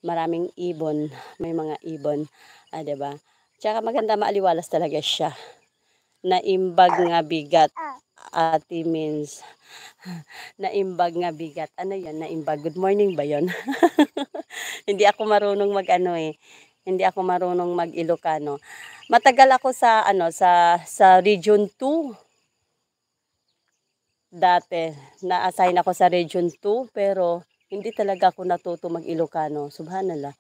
maraming ibon, may mga ibon, 'di ba? Tsaka maganda maaliwalas talaga siya. Naimbag nga bigat, ate means naimbag nga bigat. Ano 'yun, naimbag, good morning ba 'yun? Hindi ako marunong mag-ano, hindi ako marunong mag-Ilocano. Matagal ako sa ano, sa Region 2 dati. Na-assign ako sa Region 2 pero hindi talaga ako natuto mag-Ilocano, subhanallah.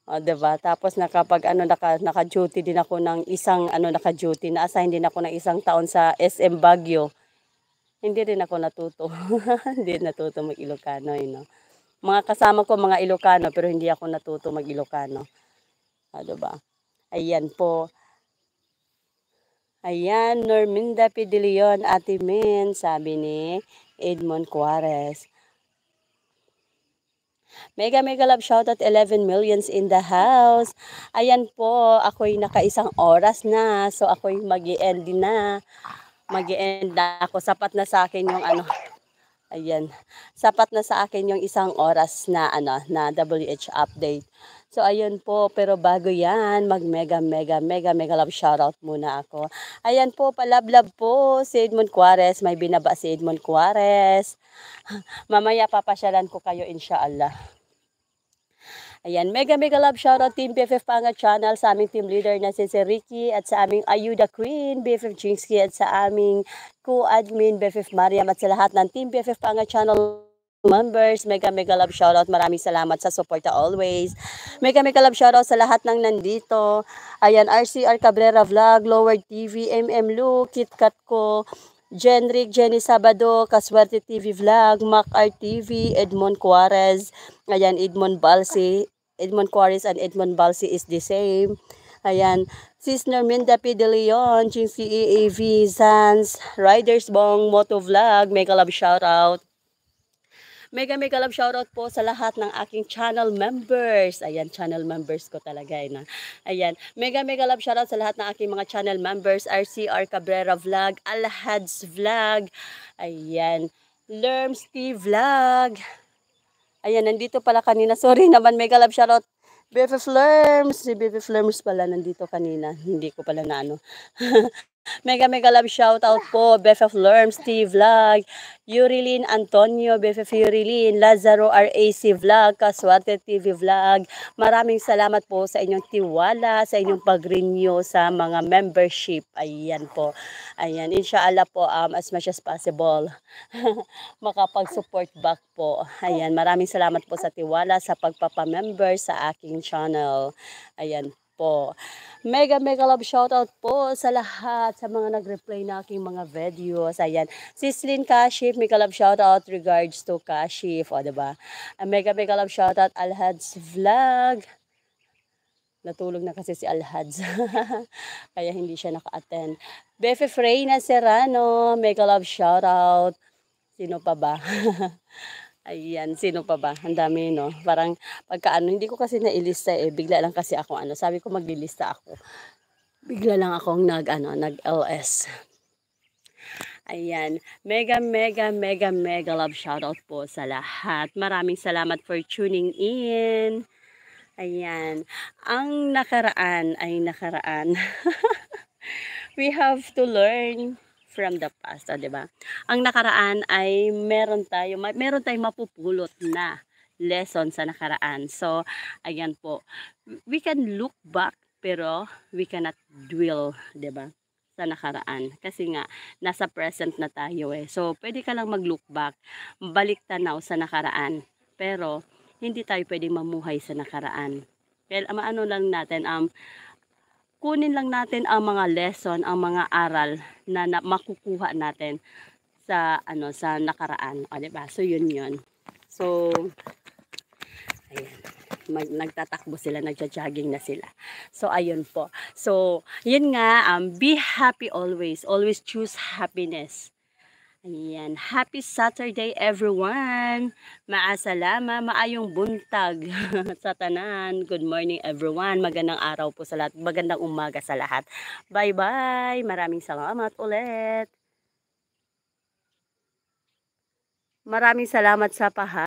Oh, 'di ba? Tapos nakapag-ano, naka-duty din ako ng isang ano, naka-duty, na-assign din ako ng isang taon sa SM Baguio. Hindi rin ako natuto. Hindi natuto mag-Ilocano, 'no? Mga kasama ko mga Ilocano pero hindi ako natuto mag-Ilocano, 'di ba? Ayan po. Ayan, Norminda P. De Leon, Ate Min, sabi ni Edmond Juarez. Mega mega love shoutout 11 millions in the house. Ayan po, ako'y nakaisang oras na. So ako'y mag-i-end na. Mag-i-end na ako. Sapat na sa akin yung ano. Ayan. Sapat na sa akin yung isang oras na ano na WH update. So ayun po, pero bago 'yan, mag mega mega mega mega love shoutout muna ako. Ayan po, palablab po si Edmond Juarez, may binaba si Edmond Juarez. Mamaya papasyalan ko kayo inshallah. Ayan, mega mega love shoutout Team BFF Panga Channel sa aming team leader na si Ricky at sa aming Ayuda Queen, BFF Jinxky at sa aming co-admin BFF Mariam at sa lahat ng Team BFF Panga Channel members, mega mega love shoutout. Maraming salamat sa suporta always. Mega mega love shoutout sa lahat ng nandito. Ayan, RCR Cabrera Vlog, Lower TV, MM Lu, KitKat ko, Jenrick, Jenny Sabado, Kaswerte TV Vlog, Mac RTV, Edmond Juarez, ayan, Edmond Juarez and Edmond Balsi is the same. Ayan, Sis Norminda P. De Leon, Jinxie EAV, Zans, Riders Bong, Moto Vlog, mega love shoutout. Mega mega love shoutout po sa lahat ng aking channel members. Ayan, channel members ko talaga. Ayan, mega mega love shoutout sa lahat ng aking mga channel members. RCR Cabrera Vlog, Alhads Vlog, ayan, Lerms T Vlog. Ayan, nandito pala kanina. Sorry naman, mega love shoutout. BFF Lerms, si BFF Lerms pala nandito kanina. Hindi ko pala na ano. Mega mega love shoutout po, BFF Lerms, T Vlog, Yurilin Antonio, BFF Yurilin, Lazaro RAC Vlog, Kaswerte TV Vlog. Maraming salamat po sa inyong tiwala, sa inyong pag-renew sa mga membership. Ayan po. Ayan, inshallah po, as much as possible, makapag-support back po. Ayan, maraming salamat po sa tiwala, sa pagpapamember sa aking channel. Ayan po. Mega mega love shoutout po sa lahat sa mga nag-reply na aking mga videos. Ayan. Sislin Kashif, mega love shoutout regards to Kashif. O, diba? Mega mega love shoutout Alhads Vlog. Natulog na kasi si Alhads. Kaya hindi siya naka-attend. BFF Reyna Serrano, mega love shoutout. Sino pa ba? Ayan, sino pa ba? Ang dami, no? Parang pagkaano, hindi ko kasi nailista bigla lang kasi ako ano, sabi ko maglilista ako. Bigla lang akong nag-LS. Ayan, mega mega mega mega love shoutout po sa lahat. Maraming salamat for tuning in. Ayan, ang nakaraan ay nakaraan. We have to learn from the past, di ba? Ang nakaraan ay meron tayong mapupulot na lesson sa nakaraan. So, ayan po. We can look back pero we cannot dwell, di ba? Sa nakaraan. Kasi nga, nasa present na tayo eh. So, pwede ka lang mag-look back, balik tanaw sa nakaraan. Pero, hindi tayo pwedeng mamuhay sa nakaraan. Kaya, ano lang natin, kunin lang natin ang mga lesson, ang mga aral na, makukuha natin sa sa nakaraan, o, diba? So yun. So ayan, nagtatakbo sila, nagja-jogging na sila. So ayun po. So yun nga, be happy always. Always choose happiness. Ayan, happy Saturday everyone. Maasalama, maayong buntag sa tanan. Good morning everyone. Magandang araw po sa lahat. Magandang umaga sa lahat. Bye-bye. Maraming salamat ulit. Maraming salamat sa paha.